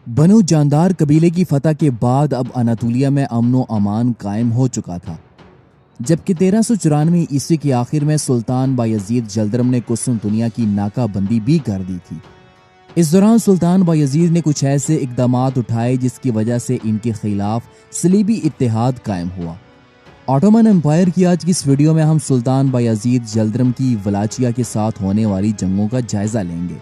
بنو جاندار قبیلے کی فتح کے بعد اب اناطولیہ میں امن و امان قائم ہو چکا تھا، جبکہ 1394 عیسوی کے آخر میں سلطان بایزید جلدرم نے قسطنطنیہ کی ناکہ بندی بھی کر دی تھی۔ اس دوران سلطان بایزید نے کچھ ایسے اقدامات اٹھائے جس کی وجہ سے ان کے خلاف صلیبی اتحاد قائم ہوا۔ آٹومن امپائر کی آج کی اس ویڈیو میں ہم سلطان بایزید جلدرم کی ولاچیا کے ساتھ ہونے والی جنگوں کا جائزہ لیں گے،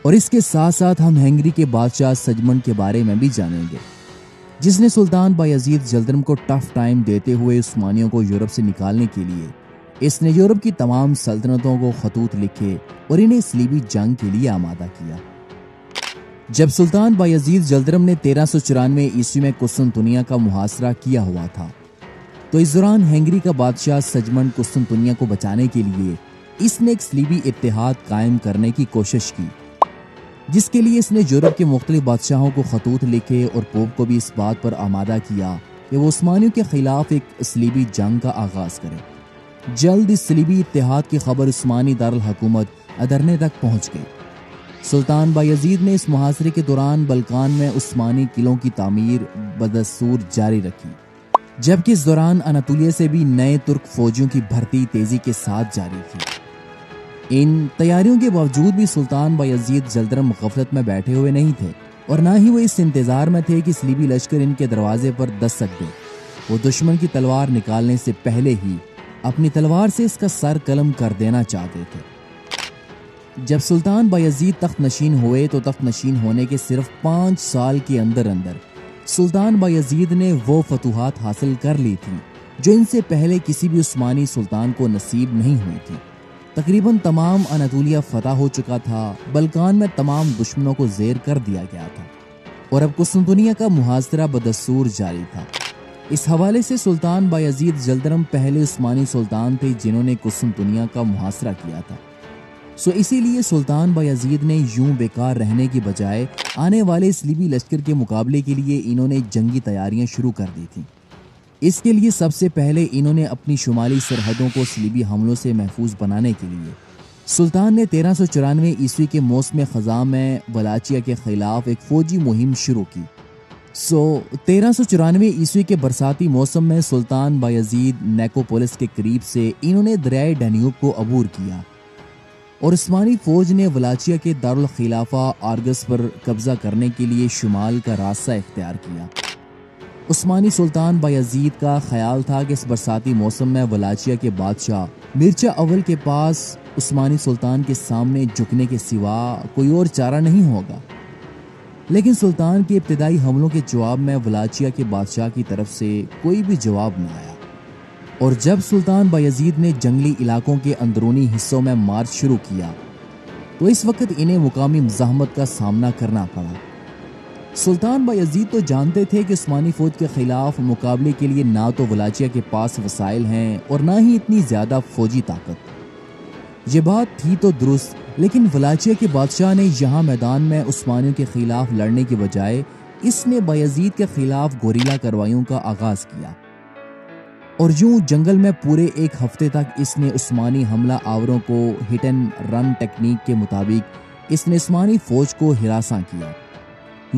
اور اس کے ساتھ ساتھ ہم ہنگری کے بادشاہ سجمنڈ کے بارے میں بھی جانیں گے، جس نے سلطان بایزید جلدرم کو ٹف ٹائم دیتے ہوئے عثمانیوں کو یورپ سے نکالنے کے لیے اس نے یورپ کی تمام سلطنتوں کو خطوط لکھے اور انہیں صلیبی جنگ کے لیے آمادہ کیا۔ جب سلطان بایزید جلدرم نے 1394 عیسوی میں قسطنطنیہ کا محاصرہ کیا ہوا تھا، تو اس دوران ہنگری کا بادشاہ سجمنڈ قسطنطنیہ کو بچانے کے لیے اس نے ایک صلیبی اتحاد قائم کرنے کی کوشش کی، جس کے لیے اس نے یورپ کے مختلف بادشاہوں کو خطوط لکھے اور پوپ کو بھی اس بات پر آمادہ کیا کہ وہ عثمانیوں کے خلاف ایک صلیبی جنگ کا آغاز کرے۔ جلد اس صلیبی اتحاد کی خبر عثمانی دارالحکومت ادرنے تک پہنچ گئی۔ سلطان بایزید نے اس محاصرے کے دوران بلقان میں عثمانی قلعوں کی تعمیر بدستور جاری رکھی، جبکہ اس دوران اناطولیہ سے بھی نئے ترک فوجیوں کی بھرتی تیزی کے ساتھ جاری تھی۔ ان تیاریوں کے باوجود بھی سلطان بایزید جلدرم غفلت میں بیٹھے ہوئے نہیں تھے، اور نہ ہی وہ اس انتظار میں تھے کہ صلیبی لشکر ان کے دروازے پر دستک دے۔ وہ دشمن کی تلوار نکالنے سے پہلے ہی اپنی تلوار سے اس کا سر قلم کر دینا چاہتے تھے۔ جب سلطان بایزید تخت نشین ہوئے تو تخت نشین ہونے کے صرف 5 سال کے اندر سلطان بایزید نے وہ فتوحات حاصل کر لی تھی جو ان سے پہلے کسی بھی عثمانی سلطان کو نصیب نہیں ہوئی تھی۔ تقریباً تمام اناطولیہ فتح ہو چکا تھا، بلقان میں تمام دشمنوں کو زیر کر دیا گیا تھا، اور اب قسطنطنیہ کا محاصرہ بدستور جاری تھا۔ اس حوالے سے سلطان بایزید جلدرم پہلے عثمانی سلطان تھے جنہوں نے قسطنطنیہ کا محاصرہ کیا تھا۔ اسی لیے سلطان بایزید نے یوں بیکار رہنے کی بجائے آنے والے صلیبی لشکر کے مقابلے کے لیے انہوں نے جنگی تیاریاں شروع کر دی تھیں۔ اس کے لیے سب سے پہلے انہوں نے اپنی شمالی سرحدوں کو صلیبی حملوں سے محفوظ بنانے کے لیے سلطان نے 1394 عیسوی کے موسم خزاں میں ولاچیا کے خلاف ایک فوجی مہم شروع کی۔ 1394 عیسوی کے برساتی موسم میں سلطان بایزید نیکوپولس کے قریب سے انہوں نے دریائے ڈینیوب کو عبور کیا، اور عثمانی فوج نے ولاچیا کے دارالخلافہ آرگس پر قبضہ کرنے کے لیے شمال کا راستہ اختیار کیا۔ عثمانی سلطان بایزید کا خیال تھا کہ اس برساتی موسم میں ولاچیا کے بادشاہ مرچا اول کے پاس عثمانی سلطان کے سامنے جھکنے کے سوا کوئی اور چارہ نہیں ہوگا، لیکن سلطان کے ابتدائی حملوں کے جواب میں ولاچیا کے بادشاہ کی طرف سے کوئی بھی جواب نہ آیا، اور جب سلطان بایزید نے جنگلی علاقوں کے اندرونی حصوں میں مارچ شروع کیا تو اس وقت انہیں مقامی مزاحمت کا سامنا کرنا پڑا۔ سلطان بایزید تو جانتے تھے کہ عثمانی فوج کے خلاف مقابلے کے لیے نہ تو ولاچیا کے پاس وسائل ہیں اور نہ ہی اتنی زیادہ فوجی طاقت۔ یہ بات تھی تو درست، لیکن ولاچیا کے بادشاہ نے یہاں میدان میں عثمانیوں کے خلاف لڑنے کے بجائے اس نے بایزید کے خلاف گوریلا کارروائیوں کا آغاز کیا، اور یوں جنگل میں پورے ایک ہفتے تک اس نے عثمانی حملہ آوروں کو ہٹ اینڈ رن ٹیکنیک کے مطابق اس نے عثمانی فوج کو ہراساں کیا۔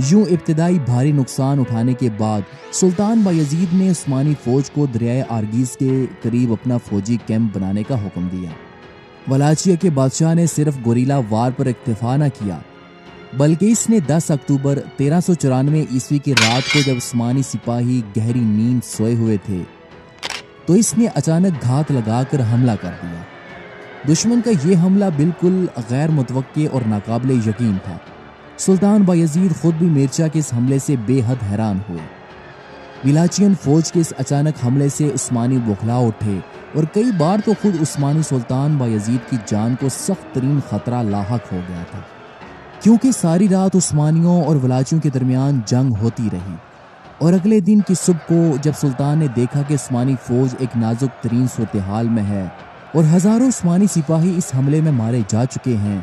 یوں ابتدائی بھاری نقصان اٹھانے کے بعد سلطان بایزید نے عثمانی فوج کو دریائے آرگیز کے قریب اپنا فوجی کیمپ بنانے کا حکم دیا۔ ولاچیا کے بادشاہ نے صرف گوریلا وار پر اکتفا نہ کیا، بلکہ اس نے 10 اکتوبر 1394 عیسوی کی رات کو جب عثمانی سپاہی گہری نیند سوئے ہوئے تھے تو اس نے اچانک گھات لگا کر حملہ کر دیا۔ دشمن کا یہ حملہ بالکل غیر متوقع اور ناقابل یقین تھا۔ سلطان بایزید خود بھی مرچا کے اس حملے سے بے حد حیران ہوئے۔ ولاچین فوج کے اس اچانک حملے سے عثمانی بوکھلا اٹھے، اور کئی بار تو خود عثمانی سلطان بایزید کی جان کو سخت ترین خطرہ لاحق ہو گیا تھا، کیونکہ ساری رات عثمانیوں اور ولاچیوں کے درمیان جنگ ہوتی رہی، اور اگلے دن کی صبح کو جب سلطان نے دیکھا کہ عثمانی فوج ایک نازک ترین صورتحال میں ہے اور ہزاروں عثمانی سپاہی اس حملے میں مارے جا چکے ہیں،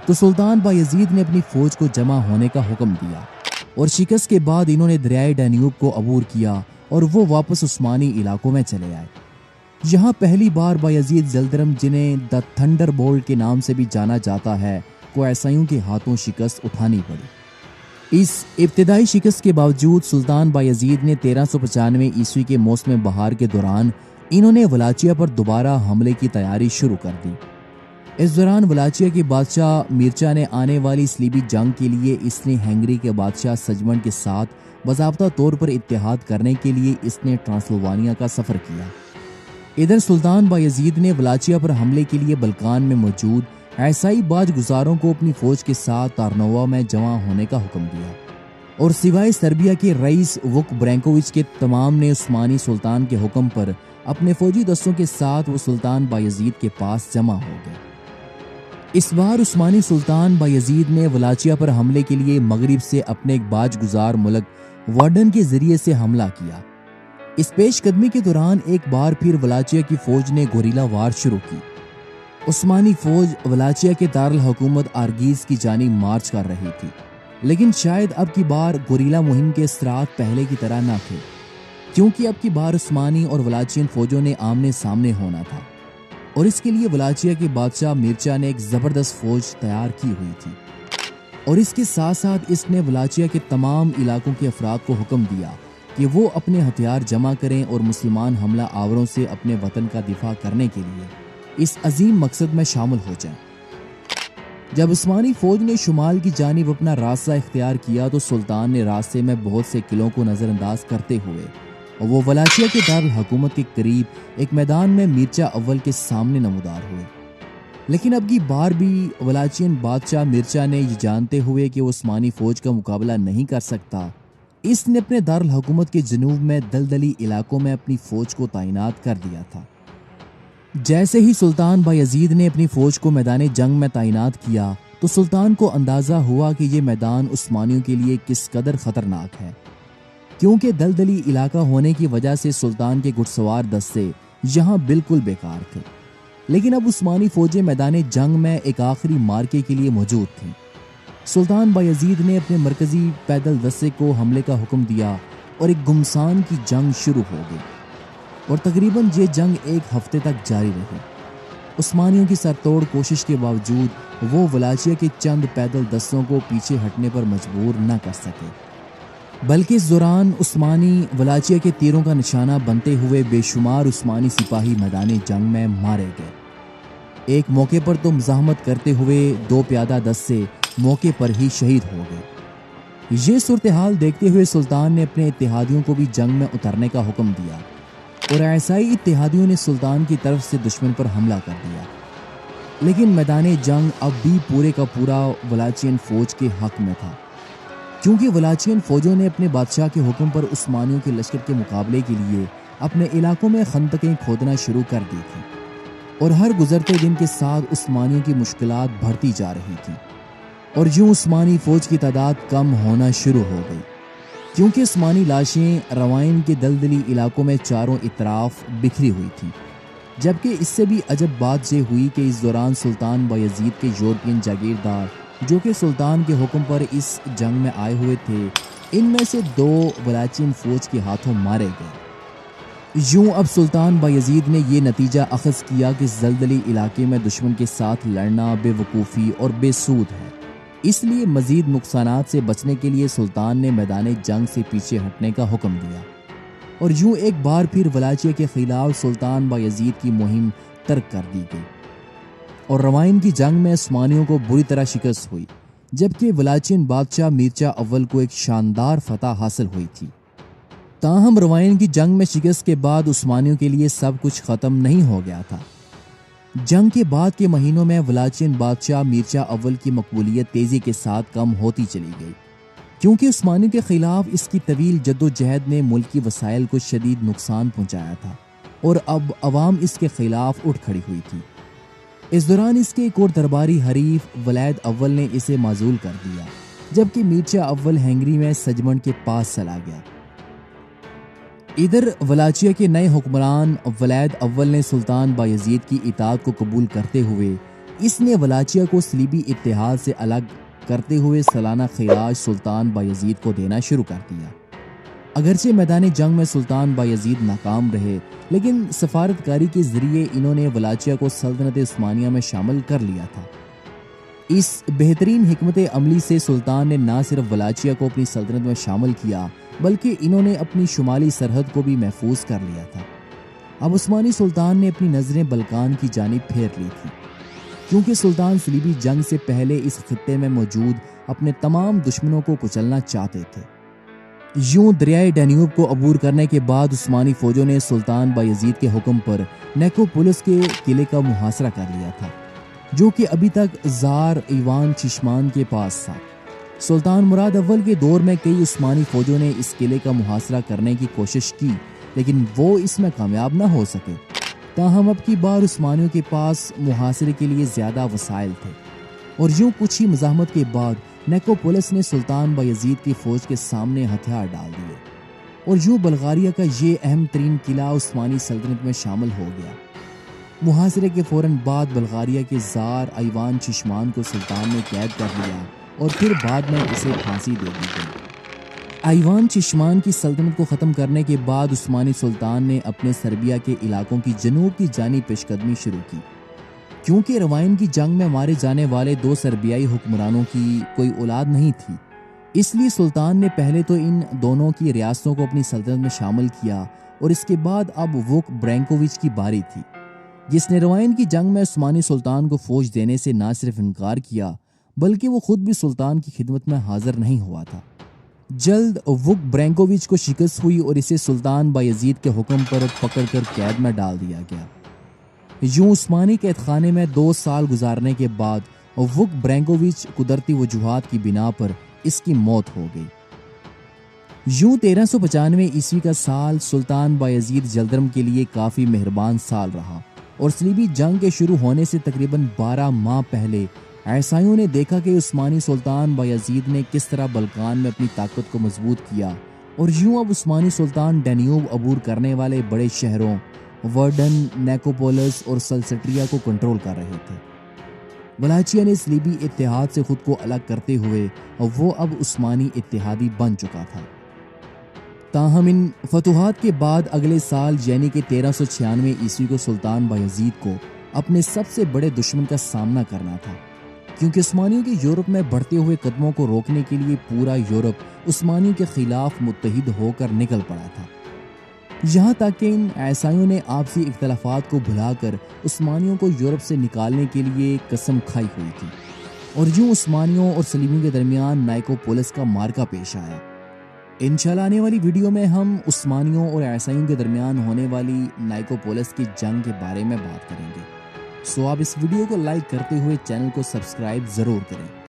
تو سلطان بایزید نے اپنی فوج کو جمع ہونے کا حکم دیا، اور شکست کے بعد انہوں نے دریائے ڈینیوب کو عبور کیا اور وہ واپس عثمانی علاقوں میں چلے آئے۔ یہاں پہلی بار بایزید جلدرم، جنہیں دا تھنڈر بولٹ کے نام سے بھی جانا جاتا ہے، کو عیسائیوں کے ہاتھوں شکست اٹھانی پڑی۔ اس ابتدائی شکست کے باوجود سلطان بایزید نے 1395 عیسوی کے موسم بہار کے دوران انہوں نے ولاچیا پر دوبارہ حملے کی تیاری شروع کر دی۔ اس دوران ولاچیا کے بادشاہ میرچا نے آنے والی صلیبی جنگ کے لیے اس نے ہنگری کے بادشاہ سجمنڈ کے ساتھ باضابطہ طور پر اتحاد کرنے کے لیے اس نے ٹرانسلوانیا کا سفر کیا۔ ادھر سلطان بایزید نے ولاچیا پر حملے کے لیے بلقان میں موجود عیسائی باج گزاروں کو اپنی فوج کے ساتھ تارنووا میں جمع ہونے کا حکم دیا، اور سوائے سربیا کے رئیس وک برینکووچ کے تمام نے عثمانی سلطان کے حکم پر اپنے فوجی دستوں کے ساتھ وہ سلطان بایزید کے پاس جمع ہو گئے۔ اس بار عثمانی سلطان بایزید نے ولاچیا پر حملے کے لیے مغرب سے اپنے ایک باج گزار ملک وارڈن کے ذریعے سے حملہ کیا۔ اس پیش قدمی کے دوران ایک بار پھر ولاچیا کی فوج نے گوریلا وار شروع کی۔ عثمانی فوج ولاچیا کے دارالحکومت آرگیز کی جانب مارچ کر رہی تھی، لیکن شاید اب کی بار گوریلا مہم کے اثرات پہلے کی طرح نہ تھے، کیونکہ اب کی بار عثمانی اور ولاچین فوجوں نے آمنے سامنے ہونا تھا، اور اس کے لیے ولاچیا کے بادشاہ میرچا نے ایک زبردست فوج تیار کی ہوئی تھی، اور اس کے ساتھ ساتھ اس نے ولاچیا کے تمام علاقوں کے افراد کو حکم دیا کہ وہ اپنے ہتھیار جمع کریں اور مسلمان حملہ آوروں سے اپنے وطن کا دفاع کرنے کے لیے اس عظیم مقصد میں شامل ہو جائیں۔ جب عثمانی فوج نے شمال کی جانب اپنا راستہ اختیار کیا تو سلطان نے راستے میں بہت سے قلعوں کو نظر انداز کرتے ہوئے وہ ولاچیا کے دارالحکومت کے قریب ایک میدان میں میرچا اول کے سامنے نمودار ہوئے۔ لیکن اب کی بار بھی ولاچین بادشاہ میرچا نے یہ جانتے ہوئے کہ وہ عثمانی فوج کا مقابلہ نہیں کر سکتا، اس نے اپنے دارالحکومت کے جنوب میں دلدلی علاقوں میں اپنی فوج کو تعینات کر دیا تھا۔ جیسے ہی سلطان بایزید نے اپنی فوج کو میدان جنگ میں تعینات کیا تو سلطان کو اندازہ ہوا کہ یہ میدان عثمانیوں کے لیے کس قدر خطرناک ہے، کیونکہ دلدلی علاقہ ہونے کی وجہ سے سلطان کے گھڑسوار دستے یہاں بالکل بیکار تھے۔ لیکن اب عثمانی فوجیں میدان جنگ میں ایک آخری مارکے کے لیے موجود تھیں۔ سلطان بایزید نے اپنے مرکزی پیدل دستے کو حملے کا حکم دیا اور ایک گمسان کی جنگ شروع ہو گئی، اور تقریباً یہ جنگ ایک ہفتے تک جاری رہی۔ عثمانیوں کی سرتوڑ کوشش کے باوجود وہ ولاچیا کے چند پیدل دستوں کو پیچھے ہٹنے پر مجبور نہ کر سکے، بلکہ اس دوران عثمانی ولاچیا کے تیروں کا نشانہ بنتے ہوئے بے شمار عثمانی سپاہی میدان جنگ میں مارے گئے۔ ایک موقع پر تو مزاحمت کرتے ہوئے 2 پیادہ دستے موقع پر ہی شہید ہو گئے۔ یہ صورتحال دیکھتے ہوئے سلطان نے اپنے اتحادیوں کو بھی جنگ میں اترنے کا حکم دیا، اور عیسائی اتحادیوں نے سلطان کی طرف سے دشمن پر حملہ کر دیا۔ لیکن میدان جنگ اب بھی پورے کا پورا ولاچین فوج کے حق میں تھا، کیونکہ ولاچین فوجوں نے اپنے بادشاہ کے حکم پر عثمانیوں کے لشکر کے مقابلے کے لیے اپنے علاقوں میں خندقیں کھودنا شروع کر دی تھیں، اور ہر گزرتے دن کے ساتھ عثمانیوں کی مشکلات بڑھتی جا رہی تھیں، اور یوں عثمانی فوج کی تعداد کم ہونا شروع ہو گئی، کیونکہ عثمانی لاشیں روائن کے دلدلی علاقوں میں چاروں اطراف بکھری ہوئی تھیں۔ جبکہ اس سے بھی عجب بات یہ ہوئی کہ اس دوران سلطان بایزید کے یورپین جاگیردار جو کہ سلطان کے حکم پر اس جنگ میں آئے ہوئے تھے، ان میں سے 2 ولاچین فوج کے ہاتھوں مارے گئے۔ یوں اب سلطان بایزید نے یہ نتیجہ اخذ کیا کہ اس دلدلی علاقے میں دشمن کے ساتھ لڑنا بے وقوفی اور بے سود ہے، اس لیے مزید نقصانات سے بچنے کے لیے سلطان نے میدان جنگ سے پیچھے ہٹنے کا حکم دیا، اور یوں ایک بار پھر ولاچیا کے خلاف سلطان بایزید کی مہم ترک کر دی گئی، اور روائن کی جنگ میں عثمانیوں کو بری طرح شکست ہوئی، جبکہ ولاچین بادشاہ میرچا اول کو ایک شاندار فتح حاصل ہوئی تھی۔ تاہم روائن کی جنگ میں شکست کے بعد عثمانیوں کے لیے سب کچھ ختم نہیں ہو گیا تھا۔ جنگ کے بعد کے مہینوں میں ولاچین بادشاہ میرچا اول کی مقبولیت تیزی کے ساتھ کم ہوتی چلی گئی، کیونکہ عثمانیوں کے خلاف اس کی طویل جدوجہد نے ملکی وسائل کو شدید نقصان پہنچایا تھا، اور اب عوام اس کے خلاف اٹھ کھڑی ہوئی تھی۔ اس دوران اس کے ایک اور درباری حریف ولید اول نے اسے معزول کر دیا، جبکہ میرچا اول ہنگری میں سجمنڈ کے پاس چلا گیا۔ ادھر ولاچیا کے نئے حکمران ولید اول نے سلطان بایزید کی اطاعت کو قبول کرتے ہوئے اس نے ولاچیا کو صلیبی اتحاد سے الگ کرتے ہوئے سالانہ خراج سلطان بایزید کو دینا شروع کر دیا۔ اگرچہ میدان جنگ میں سلطان بایزید ناکام رہے، لیکن سفارتکاری کے ذریعے انہوں نے ولاچیا کو سلطنت عثمانیہ میں شامل کر لیا تھا۔ اس بہترین حکمت عملی سے سلطان نے نہ صرف ولاچیا کو اپنی سلطنت میں شامل کیا بلکہ انہوں نے اپنی شمالی سرحد کو بھی محفوظ کر لیا تھا۔ اب عثمانی سلطان نے اپنی نظریں بلقان کی جانب پھیر لی تھی، کیونکہ سلطان صلیبی جنگ سے پہلے اس خطے میں موجود اپنے تمام دشمنوں کو کچلنا چاہتے تھے۔ یوں دریائے ڈینیوب کو عبور کرنے کے بعد عثمانی فوجوں نے سلطان بایزید کے حکم پر نیکوپولس کے قلعے کا محاصرہ کر لیا تھا، جو کہ ابھی تک زار ایوان چشمان کے پاس تھا۔ سلطان مراد اول کے دور میں کئی عثمانی فوجوں نے اس قلعے کا محاصرہ کرنے کی کوشش کی، لیکن وہ اس میں کامیاب نہ ہو سکے۔ تاہم اب کی بار عثمانیوں کے پاس محاصرے کے لیے زیادہ وسائل تھے، اور یوں کچھ ہی مزاحمت کے بعد نیکوپولس نے سلطان بایزید کی فوج کے سامنے ہتھیار ڈال دیے، اور یوں بلغاریہ کا یہ اہم ترین قلعہ عثمانی سلطنت میں شامل ہو گیا۔ محاصرے کے فوراً بعد بلغاریہ کے زار ایوان چشمان کو سلطان نے قید کر لیا اور پھر بعد میں اسے پھانسی دے دی گئی۔ ایوان چشمان کی سلطنت کو ختم کرنے کے بعد عثمانی سلطان نے اپنے سربیا کے علاقوں کی جنوب کی جانب پیش قدمی شروع کی۔ کیونکہ روائن کی جنگ میں مارے جانے والے دو سربیائی حکمرانوں کی کوئی اولاد نہیں تھی، اس لیے سلطان نے پہلے تو ان دونوں کی ریاستوں کو اپنی سلطنت میں شامل کیا، اور اس کے بعد اب ووک برینکووچ کی باری تھی، جس نے روائن کی جنگ میں عثمانی سلطان کو فوج دینے سے نہ صرف انکار کیا بلکہ وہ خود بھی سلطان کی خدمت میں حاضر نہیں ہوا تھا۔ جلد ووک برینکووچ کو شکست ہوئی اور اسے سلطان بایزید کے حکم پر پکڑ کر قید میں ڈال دیا گیا۔ یوں عثمانی قید خانے میں 2 سال گزارنے کے بعد ووک برینکووچ قدرتی وجوہات کی بنا پر اس کی موت ہو گئی۔ یوں 1395 عیسوی کا سال سلطان بایزید جلدرم کے لیے کافی مہربان سال رہا، اور صلیبی جنگ کے شروع ہونے سے تقریباً 12 ماہ پہلے عیسائیوں نے دیکھا کہ عثمانی سلطان بایزید نے کس طرح بلقان میں اپنی طاقت کو مضبوط کیا، اور یوں اب عثمانی سلطان ڈینیوب عبور کرنے والے بڑے شہروں ورڈن، نیکوپولس اور سلسٹریا کو کنٹرول کر رہے تھے۔ ولاچیا نے صلیبی اتحاد سے خود کو الگ کرتے ہوئے وہ اب عثمانی اتحادی بن چکا تھا۔ تاہم ان فتوحات کے بعد اگلے سال یعنی کہ 1396 عیسوی کو سلطان بایزید کو اپنے سب سے بڑے دشمن کا سامنا کرنا تھا، کیونکہ عثمانیوں کے یورپ میں بڑھتے ہوئے قدموں کو روکنے کے لیے پورا یورپ عثمانیوں کے خلاف متحد ہو کر نکل پڑا تھا۔ یہاں تک کہ ان عیسائیوں نے آپسی اختلافات کو بھلا کر عثمانیوں کو یورپ سے نکالنے کے لیے قسم کھائی ہوئی تھی، اور یوں عثمانیوں اور صلیبیوں کے درمیان نائکوپولس کا معرکہ پیش آیا۔ انشاءاللہ آنے والی ویڈیو میں ہم عثمانیوں اور عیسائیوں کے درمیان ہونے والی نائکوپولس کی جنگ کے بارے میں بات کریں گے۔ سو آپ اس ویڈیو کو لائک کرتے ہوئے چینل کو سبسکرائب ضرور کریں۔